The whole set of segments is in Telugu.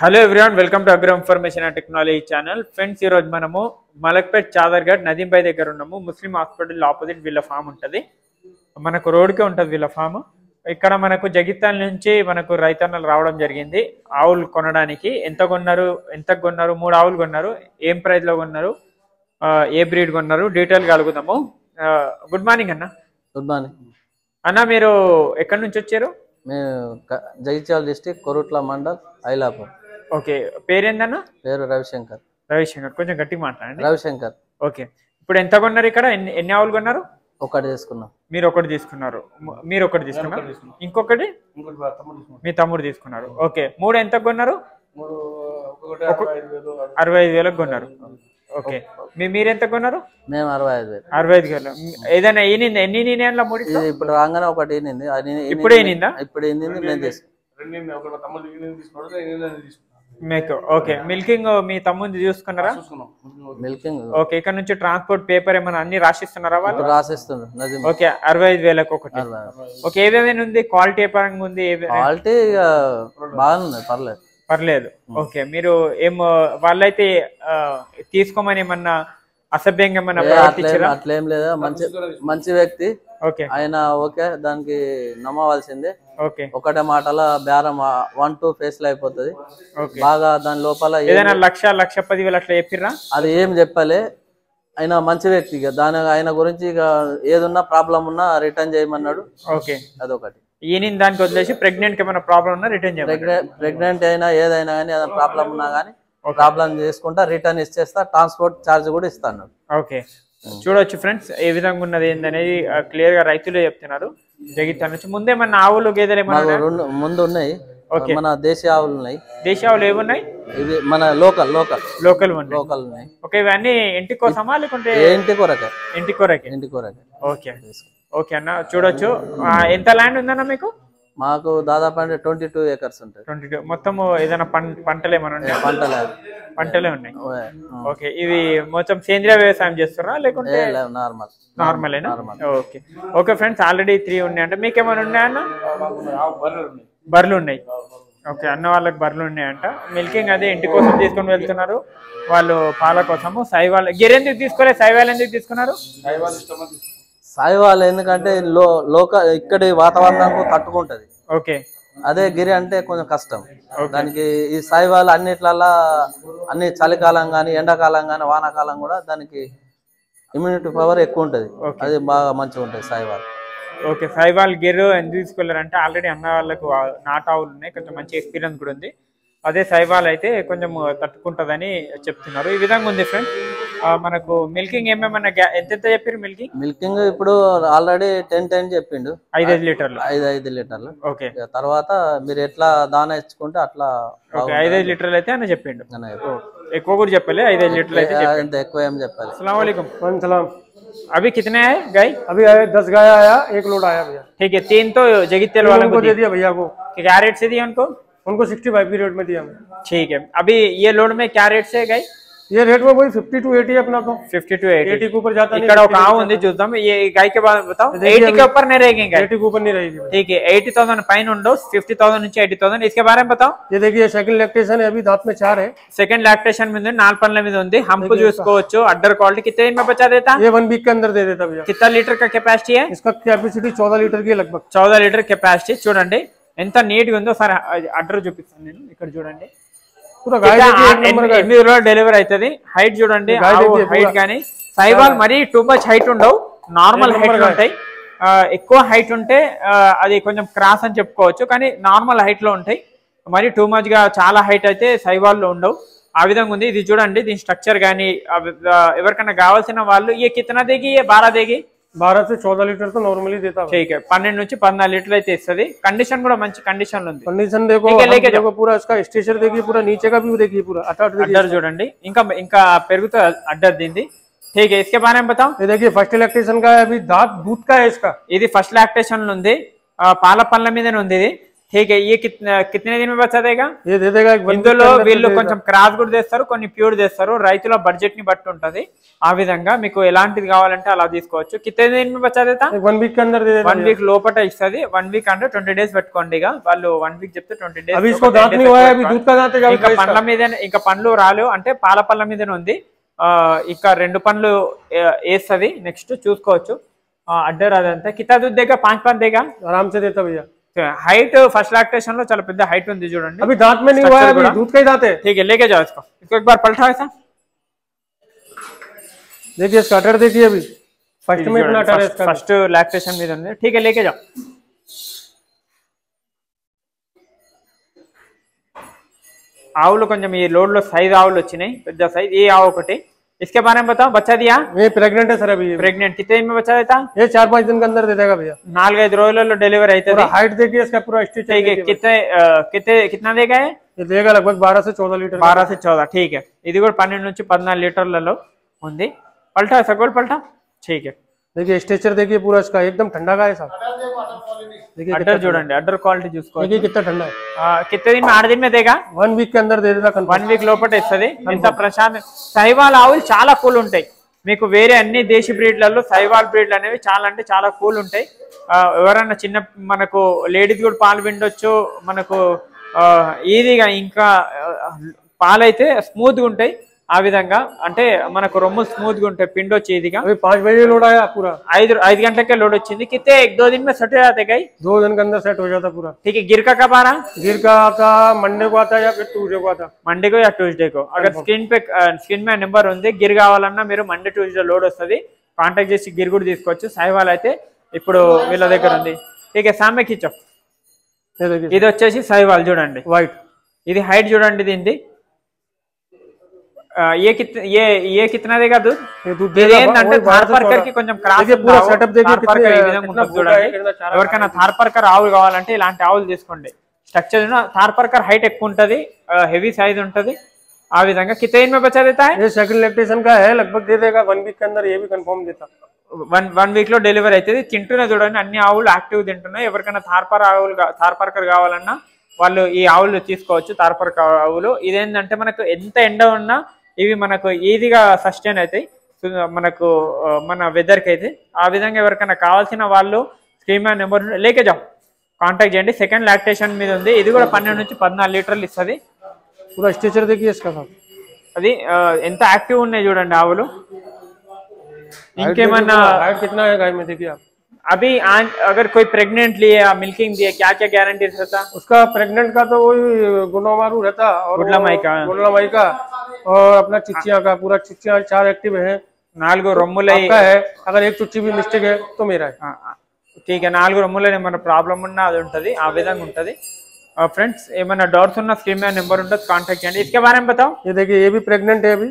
Hello everyone, welcome to agro information and technology channel. Friends, ఈరోజు మనము మలక్పేట్ చాదర్ఘాట్ నదీంబాయి దగ్గర ఉన్నాము. ముస్లిం హాస్పిటల్ ఆపోజిట్ వీళ్ళ ఫామ్ ఉంటుంది. మనకు రోడ్కే ఉంటుంది వీళ్ళ ఫామ్. ఇక్కడ మనకు జగిత్యాల నుంచి మనకు రైతన్నలు రావడం జరిగింది ఆవులు కొనడానికి. ఎంత కొన్నారు, 3 ఆవులు కొన్నారు, ఏం ప్రైస్లో కొన్నారు, ఏ బ్రీడ్ కొన్నారు, డీటెయిల్గా అడుగుదాము. గుడ్ మార్నింగ్ అన్న. గుడ్ మార్నింగ్ అన్న, మీరు ఎక్కడి నుంచి వచ్చారు? మేము జగిత్యాల డిస్ట్రిక్ట్ కొరుట్ల మండల్ ఐలాపూర్. ఓకే, పేరేందన్న? పేరు రవిశంకర్. రవిశంకర్, కొంచెం గట్టి మాట్లాడండి. రవిశంకర్. ఓకే, ఇప్పుడు ఎంత కొన్నారు? ఇక్కడ ఎన్ని ఆవులు కొన్నారు? ఒకటి తీసుకున్నాం. మీరు ఒకటి తీసుకున్నారు, మీరు ఒకటి తీసుకున్నారు, ఇంకొకటి మీ తమ్ముడు తీసుకున్నారు. ఓకే, 3 ఎంత కొన్నారు? 65,000 కొన్నారు. ఓకే, మీరెంత కొన్నారు? మేము 65,000. 65,000. ఏదైనా ఈనిందా? ఎన్ని ఈనిందా? 3 ఇప్పుడు రాగానే ఒకటి ఈనింది. ఇప్పుడు ఈనిందా? ఇప్పుడు ఈనింది. నేను తీసుకున్నాను. మీకు ఓకే. మిల్కింగ్ మీ తమ్ముడు చూసుకున్నారా? మిల్కింగ్. ఓకే, ఇక్కడ నుంచి ట్రాన్స్పోర్ట్ పేపర్ ఏమైనా అన్ని రాసిస్తున్నారా వాళ్ళు? రాసిస్తున్నారు. ఓకే, 65,000 ఒకటి. ఓకే, ఏమేమి ఉంది? క్వాలిటీ ఏ పరంగా ఉంది? క్వాలిటీ బాగుంది, పర్లేదు. ఓకే, మీరు వాళ్ళైతే తీసుకోమని ఏమన్నా అసభ్యంగా అట్లేం లేదా? మంచి వ్యక్తి. ఓకే, ఆయన ఓకే, దానికి నమ్మవలసిందే. ఓకే, ఒకటే మాటల బేరం 1-2 ఫేస్ లో అయిపోతుంది. బాగా దాని లోపల ఏదైనా 1,10,000 అట్లా చెప్పిర్రా? అది ఏం చెప్పలే. ఆయన మంచి వ్యక్తి. ఆయన గురించి ఇక ఏదున్నా ప్రాబ్లం ఉన్నా రిటర్న్ చేయమన్నాడు. ఓకే, అదొకటి. ఈయన దానికి వదిలేసి ప్రెగ్నెంట్ ఏమైనా ప్రాబ్లం ఉన్నా రిటర్న్ చేయాలి. ప్రెగ్నెంట్ అయినా ఏదైనా కానీ ఏదైనా ప్రాబ్లం ఉన్నా కానీ ప్రాబ్లం చేసుకుంటా రిటర్న్ ఇచ్చేస్తా. ట్రాన్స్పోర్ట్ ఛార్జ్ కూడా ఇస్తాను. ఓకే, చూడొచ్చు ఫ్రెండ్స్ ఏ విధంగా ఉన్నది ఏందనేది క్లియర్ గా రైతులే చెప్తున్నారు. జగిత్యాల నుంచి ముందేమన్నా ఆవులు గేదెలు ఏమన్నా ముందు ఉన్నాయి. మన దేశీయ ఆవులు ఉన్నాయి. దేశీయ ఆవులు ఏమున్నాయి? ఇవి మన లోకల్ ఉన్నాయి. ఓకే, ఇవన్నీ ఇంటి కోసమా లేకుంటే? ఇంటి కొరకే. ఇంటి కొరకే. ఓకే ఓకే అన్న, చూడొచ్చు. ఎంత ల్యాండ్ ఉందన్న మీకు? మాకు దాదాపు 22 ఏకర్స్ ఉంటాయి. 22. మొత్తం ఏదైనా పంటలు ఏమైనా ఉన్నాయి? పంటలే ఉన్నాయి. ఓకే, ఇవి మొత్తం సేంద్రియ వ్యవసాయం చేస్తారా లేకుంటే నార్మలేనా? ఓకే ఓకే ఫ్రెండ్స్, ఆల్రెడీ 3 ఉన్నాయి అంటే మీకు ఏమైనా ఉన్నాయన్న? బర్రెలు ఉన్నాయి. ఓకే, అన్న వాళ్ళకి బర్రెలు ఉన్నాయంట. మిల్కింగ్ అదే ఇంటి కోసం తీసుకొని వెళ్తున్నారు వాళ్ళు, పాల కోసము. సాయివాల్ గిరెందుకు తీసుకోలేదు? సాయివాల్ ఎందుకు తీసుకున్నారు? సాయివాల్ ఎందుకంటే ఇక్కడి వాతావరణానికి తట్టుకుంటది. ఓకే, అదే గిరి అంటే కొంచెం కష్టం. దానికి ఈ సాయివాల్ అన్నిట్లల్లా అన్ని చలికాలం కానీ ఎండాకాలం కానీ వానాకాలం కూడా దానికి ఇమ్యూనిటీ పవర్ ఎక్కువ ఉంటది. అది బాగా మంచిగా ఉంటది సాయివాల్. ఓకే, సాయివాల్ గిర్ ఎందుకు తీసుకెళ్లారంటే ఆల్రెడీ అన్న వాళ్ళకు నాటావులు ఉన్నాయి, కొంచెం మంచి ఎక్స్పీరియన్స్ కూడా ఉంది. అదే సాయివాల్ అయితే కొంచెం తట్టుకుంటదని చెప్తున్నారు. ఈ విధంగా ఉంది ఫ్రెండ్స్. మనకు మిల్కింగ్ ఏమేమన్నా ఎంత చెప్పారు? మిల్కింగ్ ఇప్పుడు ఆల్రెడీ 10 చెప్పిండు. 5 లీటర్లు. 5 లీటర్లు. ఓకే, తర్వాత మీరు ఎట్లా దానా ఇచ్చుకుంటే అట్లా. 5 లీటర్లు అయితే అని చెప్పిండు. ఎక్కువ కూడా చెప్పలే, 5 లీటర్లు అయితే ఎక్కువ ఏం చెప్పాలి. अस्सलाम वालेकुम। अभी कितने आए गाय? अभी 10 गाय आया, 1 लोड आया भैया। ठीक है, 3 तो जगित्याल वालों को दे दिया भैया को। क्या रेट से दिया उनको? 65 की रेट में दिया। ठीक है, अभी ये लोड में क्या रेट से गाय? ये रेट में वही 50 to 80 अपना तो 50 to 80 के ऊपर जाता नहीं। ఇక్కడ ఒక ఆవు ఉంది చూద్దాం. ये गाय के बाद बताओ, 80 के ऊपर नहीं रहेगी गाय? 80 के ऊपर नहीं रहेगी। ठीक है, 80,000 पॉइंट उंडो, 50,000 నుంచి 80,000. इसके बारे में बताओ. ये देखिए सेकंड लैक्टेशन है, अभी दांत में 4 है। सेकंड लैक्टेशन में 4 पल्ले में ఉంది. हंप చూసుకోవచ్చు. अड्डर क्वालिटी कितने दिन में बचा देता? ये 1 वीक के अंदर दे देता भैया। कितना लीटर का कैपेसिटी है इसका? कैपेसिटी 14 लीटर की लगभग। 14 లీటర్ కెపాసిటీ. చూడండి ఎంత నీట్ గా ఉందో. సార్ అడ్డర్ చూపిస్తాను నేను. ఇక్కడ చూడండి, డెలివరీ అవుతుంది. హైట్ చూడండి, హైట్ కానీ సాయివాల్ మరీ టూ మచ్ హైట్ ఉండవు, నార్మల్ హైట్ ఉంటాయి. ఎక్కువ హైట్ ఉంటే అది కొంచెం క్రాస్ అని చెప్పుకోవచ్చు, కానీ నార్మల్ హైట్ లో ఉంటాయి. మరి టూ మచ్ గా చాలా హైట్ అయితే సాయివాల్ లో ఉండవు. ఆ విధంగా ఉంది. ఇది చూడండి, దీని స్ట్రక్చర్ కానీ ఎవరికైనా కావాల్సిన వాళ్ళు ये कितना देगी? ये 12 देगी. 12 से 14 लीटर तो नॉर्मली देता है। ठीक है, 12 నుంచి 14 లీటర్లు అయితే ఇస్తుంది. కండిషన్ కూడా మంచి కండిషన్ లో ఉంది. कंडीशन देखो, देखो पूरा इसका स्ट्रक्चर देखिए, पूरा नीचे का भी देखिए, पूरा अड्डर చూడండి, ఇంకా పెరుగుతో అడ్డర్ దీంది. ठीक है, इसके बारे में बताओ. ये देखिए फर्स्ट लैक्टेशन का है, अभी दांत दूध का है इसका. ఇది ఫస్ట్ లాక్టేషన్ లో ఉంది, పాల పళ్ళ మీదనే ఉంది. ఇది ठीक है ये कितने दिन में बचा देगा ये दे देगा ఇందులో వీళ్ళు కొంచెం క్రాస్ కూడా చేస్తారు కొన్ని ప్యూర్ చేస్తారు రైతుల బడ్జెట్ ని బట్టి ఉంటది ఆ విధంగా మీకు ఎలాంటిది కావాలంటే అలా తీసుకోవచ్చు कितने दिन में बचा देता 1 वीक के अंदर दे देगा 1 వీక్ లోపట ఇస్తది 1 వీక్ అంటే 20 డేస్ పెట్టుకోండి ఇక వాళ్ళు 1 వీక్ చెప్తే 20 డేస్ अभी इसको दांत नहीं हुआ है अभी दूध का दांत है ఇంకా పండ్ల మీద ఇంకా పండ్లు రాలు అంటే పాల పళ్ళ మీదనే ఉంది ఇంకా రెండు పండ్లు వేస్తది నెక్స్ట్ చూసుకోవచ్చు అడ్డర్ అదంతా కితా दूध देगा 5 पान देगा आराम से देता भैया हाइट फर्स्ट लैक्टेशन लो చాలా పెద్ద హైట్ ఉంది చూడండి अभी दांत में नहीं हुआ है अभी दूध का ही दांत है ठीक है लेके जाओ इसको एक बार पलटाओ ऐसा देखिए इसका अटर देखिए अभी फर्स्ट में इतना अटर है इसका फर्स्ट लैक्टेशन మీద ఉంది ठीक है लेके जाओ ఆవులు కొంచెం ఈ లోడ్ లో సైజ్ ఆవులు వచ్చినాయి పెద్ద సైజ్ ఈ ఆవు ఒకటి इसके बारे में बताओ बच्चा दिया ये प्रेग्नेंट है सर अभी प्रेग्नेंट कितने दिन में बच्चा देता ये 4-5 दिन के अंदर दे देगा भैया 4-5 రోజులలో డెలివరీ అయితే पूरा हाइट देखिए इसका पूरा स्टिच ठीक है कितना देगा ये देगा लगभग 12 से 14 लीटर 12 से 14 ठीक है ఇది కూడా 12 నుంచి 14 లీటర్లలో ఉంది पलटा सगोल पलटा ठीक है देखिए स्ट्रेचर देखिए पूरा इसका एकदम ठंडा का है साहब देखिए अड्डर చూడండి अड्डर क्वालिटी చూసుకో देखिए कितना ठंडा है कितने दिन में 8 दिन में देगा 1 वीक के अंदर दे देगा 1 వీక్ లోపట ఇస్తది ఎంత ప్రశాంత సైవాల్ ఆవులు చాలా కూల్ ఉంటాయి మీకు వేరే అన్ని దేశీ బ్రీడ్లలో సైవాల్ బ్రీడ్లు అనేవి చాలా అంటే చాలా కూల్ ఉంటాయి ఎవరైనా చిన్న మనకు లేడీస్ కూడా పాలు పిండొచ్చు మనకు ఈజీగా ఇంకా పాలైతే స్మూత్ గా ఉంటాయి ఆ విధంగా అంటే మనకు రొమ్ము స్మూత్ గా ఉంటాయి పిండొచ్చు ఈజీగా अभी 5 बजे लोड आया पूरा 5 घंटे लोड వచ్చింది कितने 1-2 दिन में सेट हो जाते गाय 2 दिन के अंदर सेट हो जाता पूरा ठीक है गिर का कब आ रहा गिर का आता मंडे को आता या फिर ट्यूसडे को आता मंडे को या ट्यूसडे को अगर స్క్రీన్ మీద నెంబర్ ఉంది గిర్ కావాలన్నా మీరు మండే ట్యూస్డే లోడ్ వస్తుంది కాంటాక్ట్ చేసి గిర్ కూడా తీసుకోవచ్చు సాయివాల్ అయితే ఇప్పుడు వీళ్ళ దగ్గర ఉంది ठीक है सामने खींचो ఇది వచ్చేసి సాయివాల్ చూడండి వైట్ ఇది హైట్ చూడండి దీనిది ये कितना देगा दूध ये दूध देगा ఏంటంటే థార్పర్కర్ కి కొంచెం క్రాస్ देखिए पूरा सेटअप देखिए థార్పర్కర్ ఈ విధంగా ఉంటుంది చూడండి ఎవరికైనా థార్పర్కర్ ఆవులు కావాలంటే ఇలాంటి ఆవులు తీసుకోండి స్ట్రక్చర్ థార్పర్కర్ హైట్ ఎక్కువ ఉంటది హెవీ సైజ్ ఉంటది ఆ విధంగా कितने दिन में बचा देता है ये सेकंड लैक्टेशन का है लगभग दे देगा 1 वीक के अंदर ये भी कंफर्म देता 1 వీక్ లో డెలివరీ అవుతుంది తింటున్నా చూడండి అన్ని ఆవులు యాక్టివ్ తింటున్నాయి ఎవరికైనా థార్పర్కర్ కావాలన్నా వాళ్ళు ఈ ఆవులు తీసుకోవచ్చు థార్పర్కర్ ఆవులు ఇదేంటంటే మనకు ఎంత ఎండ ఉన్నా ఇవి మనకు ఈజీగా సస్టైన్ అవుతాయి మనకు మన వెదర్ కి అయితే ఆ విధంగా ఎవరికైనా కావాల్సిన వాళ్ళు స్క్రీన్ మీద నెంబర్ లేకే జాం కాంటాక్ట్ చేయండి సెకండ్ లాక్టేషన్ మీద ఉంది ఇది కూడా 12 నుంచి 14 లీటర్లు ఇస్తుంది पूरा स्ट्रेचर देखिए इसका అది ఎంత యాక్టివ్ ఉన్నాయి చూడండి ఆవులు ఇంకేమన్నా हाइट कितना है गाय में देखिए आप अभी अगर कोई प्रेग्नेंट लिए या मिल्किंग दिए क्या क्या गारंटी रहता उसका प्रेग्नेंट का तो वही गुंडामारू रहता और गुंडला का और अपना चिच्चिया का पूरा चिच्चिया 4 एक्टिव है 4 రొమ్ములై है अगर एक चुच्ची भी मिस्टेक है तो मेरा है ठीक है 4 రొమ్ములై ఏమైనా ప్రాబ్లం ఉన్నా అది ఉంటది ఆ విధంగా ఉంటది फ्रेंड्स ఏమైనా డౌట్స్ ఉన్నా స్క్రీన్ మీద నెంబర్ ఉంటుంది కాంటాక్ట్ చేయండి इसके बारे में बताओ ये देखिए ये भी प्रेग्नेंट है अभी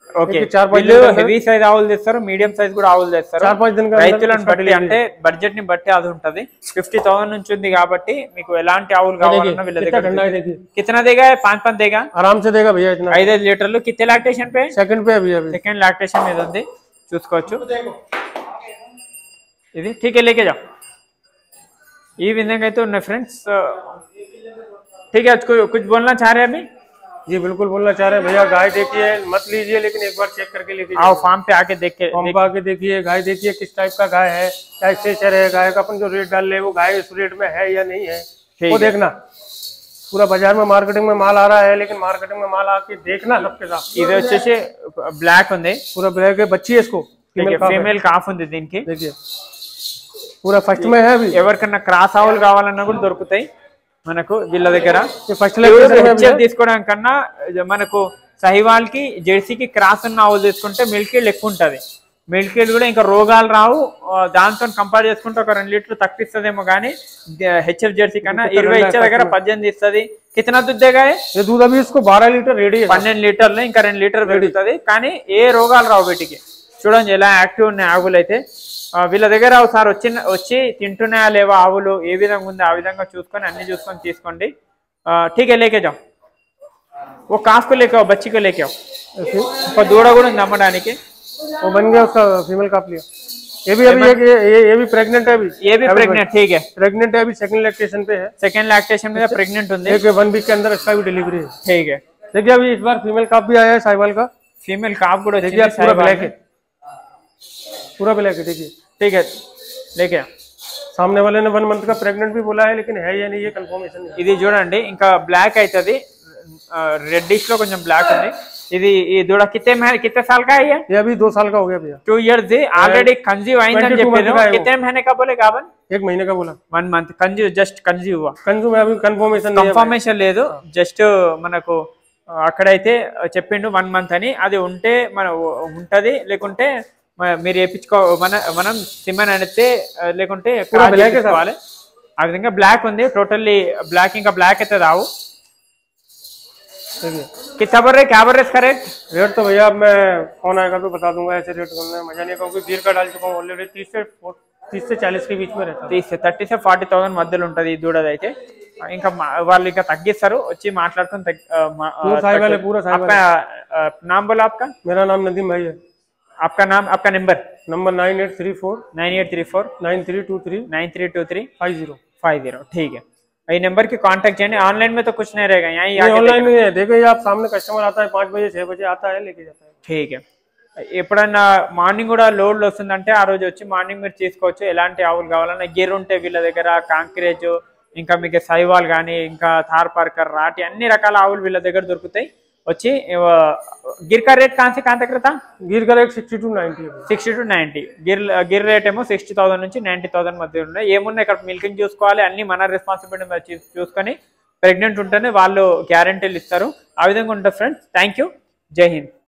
ఓకే హెవీ సైజ్ ఆవులు తెస్తారు మీడియం సైజ్ కూడా ఆవులు తెస్తారు 4-5 दिन రైతులను బట్టి అంటే బడ్జెట్ ని బట్టి అది ఉంటది 50,000 నుంచి ఉంది కాబట్టి మీకు ఎలాంటి ఆవులు కావాలన్నా వీళ్ళ దగ్గర कितना देगा 5 देगा आराम से देगा भैया इतना 5 లీటర్లు कितने లాక్టేషన్ पे సెకండ్ पे अभी సెకండ్ లాక్టేషన్ మీద ఉంది చూసుకోవచ్చు ఇది ठीक है लेके जाओ ఈ విధంగా అయితే ఉన్నాయి ఫ్రెండ్స్ ठीक है कुछ बोलना चाह रहे हैं अभी जी बिल्कुल बोलना चाह रहे हैं भैया गाय देखिए मत लीजिए लेकिन एक बार चेक करके लेके आओ फार्म पे आके देख के आके देखिए गाय देखिए किस टाइप का गाय है क्या स्ट्रेचर है गाय का अपन जो रेट डाल रहे वो गाय इस रेट में है या नहीं है वो देखना पूरा बाजार में मार्केटिंग में माल आ रहा है लेकिन मार्केटिंग में माल आके देखना सबके साथ ఇది వచ్చేసి బ్లాక్ ఉంది पूरा ब्लैक है बच्ची है इसको ఫీమేల్ కాఫ్ ఉంది దీనికి देखिए पूरा फर्स्ट में है अभी ఎవరికన్నా క్రాస్ ఆవులు కావాలన్నా కూడా దొరుకుతాయి మనకు వీళ్ళ దగ్గర ఫస్ట్ తీసుకోవడం కన్నా మనకు సహివాల్ కి జెర్సీకి క్రాస్ ఉన్న ఆవులు తీసుకుంటే మిల్క్ ఈల్డ్ ఎక్కువ ఉంటది మిల్క్ ఈల్డ్ కూడా ఇంకా రోగాలు రావు దాంతో కంపేర్ చేసుకుంటే ఒక 2 లీటర్లు తక్కువిస్తదేమో కానీ హెచ్ఎఫ్ జెర్సీ కన్నా 20 ఇచ్చే దగ్గర 18 ఇస్తుంది कितना दूध देगा ये दूध अभी इसको 12 लीटर रेडी है 12 లీటర్లు ఇంకా 2 లీటర్ పెరుగుతుంది కానీ ఏ రోగాలు రావు వీటికి చూడండి ఎలా యాక్టివ్ ఉన్నాయి ఆవులు అయితే వీళ్ళ దగ్గర ఒకసారి వచ్చి తింటున్నాయా లేవా ఆవులు ఏ విధంగా ఉంది ఆ విధంగా చూసుకొని అన్ని చూసుకొని తీసుకోండి ठीक है लेके जाओ वो काफ को लेके आओ बच्ची को लेके आओ ఒక దూడ కూడా ఉంది అమ్మడానికి वो बन गया उसका फीमेल काफ लिया ये भी अभी ये भी प्रेग्नेंट है अभी। ये भी प्रेग्नेंट, ठीक है, प्रेग्नेंट है अभी, सेकंड लैक्टेशन पे है। सेकंड लैक्टेशन में प्रेग्नेंट ఉంది, एक 1 वीक के अंदर इसका भी डिलीवरी है। ठीक है। देखिए अभी इस बार फीमेल काफ भी आया है साहिवाल का, फीमेल काफ కూడా देखिए వచ్చింది, पूरा ब्लैक है, पूरा ब्लैक है। देखिए ठीक है, लेके सामने वाले ने 1 मंथ का प्रेग्नेंट भी बोला है, लेकिन है या नहीं ये कंफर्मेशन नहीं। ఇది చూడండి ఇంకా బ్లాక్ అవుతుంది, రెడ్డిష్ లో కొంచెం బ్లాక్ ఉంది। ఇది ఈ దూడ कितने साल का है ये? ये अभी 2 साल का हो गया भैया, 2 इयर्स ऑलरेडी कंजीव అయిందని చెప్పారు। कितने महीने का बोले गाबन? 1 महीने का बोला। 1 मंथ कंजीव, जस्ट कंजीव हुआ, कंज्यूम अभी कंफर्मेशन नहीं है। కన్ఫర్మేషన్ లేదు, జస్ట్ మనకు అక్కడైతే చెప్పిండు 1 మంత్ అని। అది ఉంటే మన ఉంటది, లేకుంటే మీరు వేయించుకో, మనం సిమన్ అనితే, లేకుంటే తీసుకోవాలి। ఆ విధంగా బ్లాక్ ఉంది, టోటల్లీ బ్లాక్, ఇంకా బ్లాక్ అయితే రావు। कितना बोल रहे, क्या बोल रहे इसका रेट? रेट तो भैया अब मैं फोन आएगा तो बता दूंगा, ऐसे रेट करना मजा नहीं, क्योंकि गिर का डाल चुका हूँ ऑलरेडी। 30 से 40 के बीच में रहता है। 30 से 40,000 మధ్యలో ఉంటది ఈ దూడదైతే। ఇంకా వాళ్ళు ఇంకా తగ్గిస్తారు, వచ్చి మాట్లాడుకొని नाम बोला आपका? मेरा नाम नदीम भाई है। आपका नाम, आपका नंबर? नंबर 9834 9323 9323 50। ठीक है, ये नंबर की कांटेक्ट చేయండి। ऑनलाइन में तो कुछ नहीं रहेगा, यहीं ऑनलाइन नहीं है। देखो ये आप सामने कस्टमर आता है 5 बजे 6 बजे आता है, लेके जाता है। ठीक है, ఎప్పుడన్నా మార్నింగ్ కూడా లోడ్ వస్తుందంటే ఆ రోజు వచ్చి మార్నింగ్ మీరు తీసుకోవచ్చు। ఎలాంటి ఆవులు కావాలన్నా గిర్ ఉంటే వీళ్ళ దగ్గర, కాంక్రేజ్, ఇంకా మీకు సైవాల్ కానీ, ఇంకా థార్ పార్కర్, రాటి, అన్ని రకాల ఆవులు వీళ్ళ దగ్గర దొరుకుతాయి। వచ్చి గిర్ का रेट कहाँ से कहाँ तक रहता? गिर का रेट 60 to 90 है। 60 to 90 గిర్ రేట్ ఏమో 60,000 నుంచి 90,000 మధ్య ఉన్నాయి। ఏమున్నాయి ఇక్కడ, మిల్కింగ్ చూసుకోవాలి, అన్ని మన రెస్పాన్సిబిలిటీ చూసుకొని, ప్రెగ్నెంట్ ఉంటేనే వాళ్ళు గ్యారంటీలు ఇస్తారు। ఆ విధంగా ఉంటుంది ఫ్రెండ్స్। థ్యాంక్ యూ, జై హింద్।